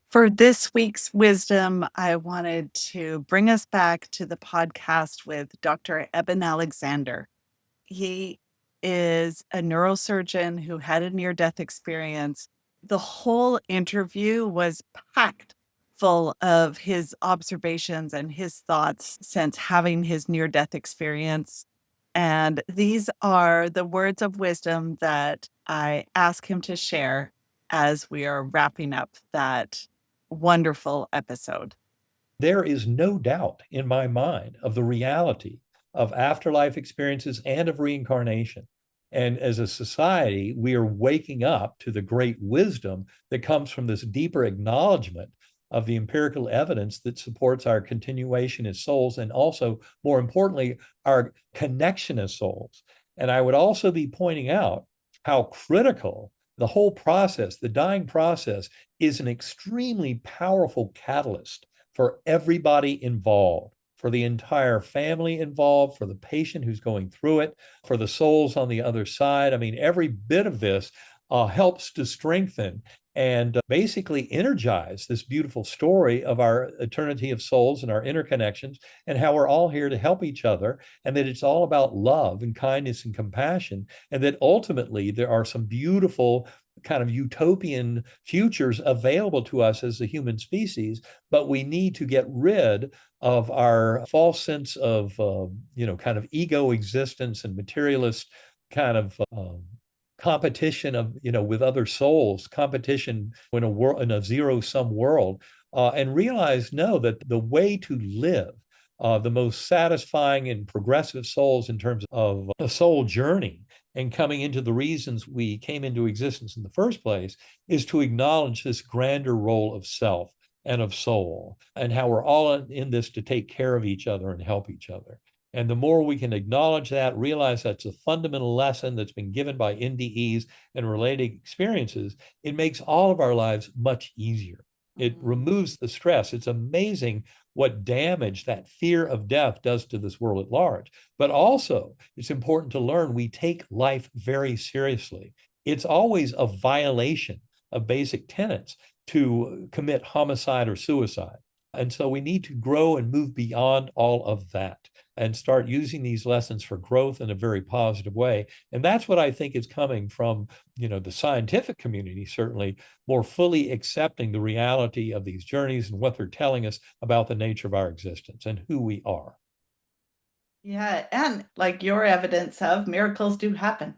For this week's wisdom, I wanted to bring us back to the podcast with Dr. Eben Alexander. He is a neurosurgeon who had a near death experience. The whole interview was packed full of his observations and his thoughts since having his near death experience. And these are the words of wisdom that I ask him to share as we are wrapping up that wonderful episode. There is no doubt in my mind of the reality of afterlife experiences and of reincarnation. And as a society, we are waking up to the great wisdom that comes from this deeper acknowledgement of the empirical evidence that supports our continuation as souls and also, more importantly, our connection as souls. And I would also be pointing out how critical the whole process, the dying process, is an extremely powerful catalyst for everybody involved, for the entire family involved, for the patient who's going through it, for the souls on the other side. I mean, every bit of this helps to strengthen and basically energize this beautiful story of our eternity of souls and our interconnections and how we're all here to help each other, and that it's all about love and kindness and compassion, and that ultimately there are some beautiful kind of utopian futures available to us as a human species, but we need to get rid of our false sense of, kind of ego existence and materialist kind of competition of, with other souls, competition in a world, in a zero-sum world, and realize, no, that the way to live the most satisfying and progressive souls in terms of a soul journey and coming into the reasons we came into existence in the first place is to acknowledge this grander role of self and of soul and how we're all in this to take care of each other and help each other. And the more we can acknowledge that, realize that's a fundamental lesson that's been given by NDEs and related experiences, it makes all of our lives much easier. It removes the stress. It's amazing what damage that fear of death does to this world at large. But also, it's important to learn we take life very seriously. It's always a violation of basic tenets to commit homicide or suicide. And so we need to grow and move beyond all of that and start using these lessons for growth in a very positive way. And that's what I think is coming from, the scientific community, certainly more fully accepting the reality of these journeys and what they're telling us about the nature of our existence and who we are. Yeah, and like your evidence of miracles do happen.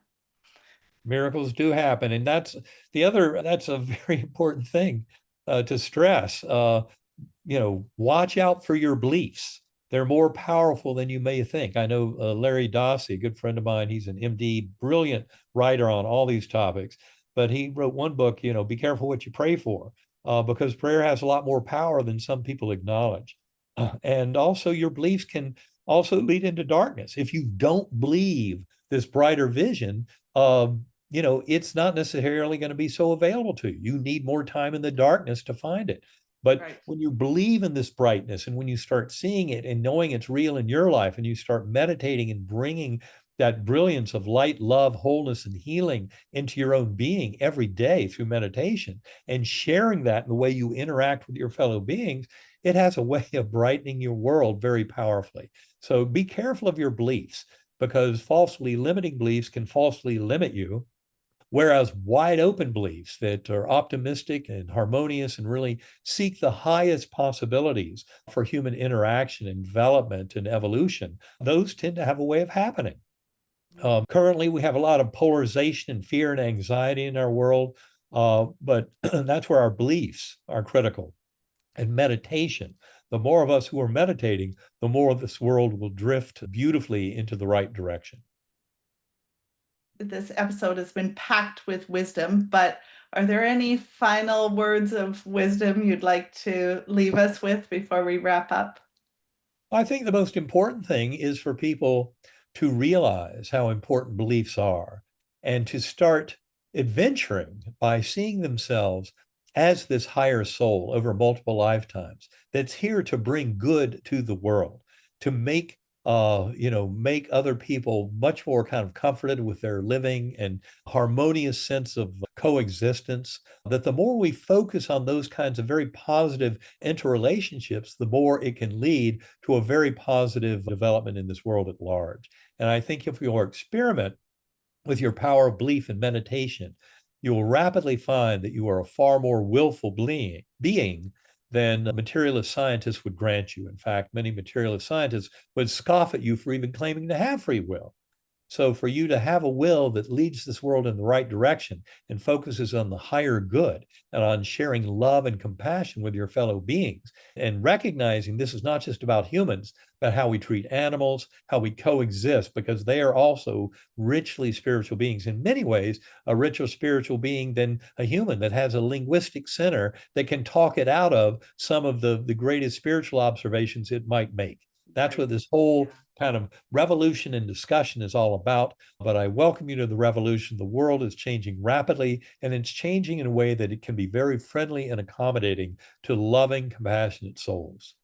Miracles do happen. And that's a very important thing to stress. Watch out for your beliefs. They're more powerful than you may think. I know Larry Dossey, a good friend of mine, he's an MD, brilliant writer on all these topics, but he wrote one book, Be Careful What You Pray For, because prayer has a lot more power than some people acknowledge. And also your beliefs can also lead into darkness. If you don't believe this brighter vision, it's not necessarily going to be so available to you. You need more time in the darkness to find it. But Right. when you believe in this brightness and when you start seeing it and knowing it's real in your life and you start meditating and bringing that brilliance of light, love, wholeness, and healing into your own being every day through meditation and sharing that in the way you interact with your fellow beings, it has a way of brightening your world very powerfully. So be careful of your beliefs because falsely limiting beliefs can falsely limit you. Whereas wide open beliefs that are optimistic and harmonious and really seek the highest possibilities for human interaction and development and evolution, those tend to have a way of happening. Currently, we have a lot of polarization and fear and anxiety in our world, but that's where our beliefs are critical. And meditation, the more of us who are meditating, the more of this world will drift beautifully into the right direction. This episode has been packed with wisdom, but are there any final words of wisdom you'd like to leave us with before we wrap up? I think the most important thing is for people to realize how important beliefs are and to start adventuring by seeing themselves as this higher soul over multiple lifetimes that's here to bring good to the world, to make make other people much more kind of comforted with their living and harmonious sense of coexistence, that the more we focus on those kinds of very positive interrelationships, the more it can lead to a very positive development in this world at large. And I think if you'll experiment with your power of belief and meditation, you will rapidly find that you are a far more willful being than materialist scientists would grant you. In fact, many materialist scientists would scoff at you for even claiming to have free will. So, for you to have a will that leads this world in the right direction and focuses on the higher good and on sharing love and compassion with your fellow beings, and recognizing this is not just about humans, but how we treat animals, how we coexist, because they are also richly spiritual beings. In many ways, a richer spiritual being than a human that has a linguistic center that can talk it out of some of the greatest spiritual observations it might make. That's Right. what this whole kind of revolution and discussion is all about. But I welcome you to the revolution. The world is changing rapidly, and it's changing in a way that it can be very friendly and accommodating to loving, compassionate souls.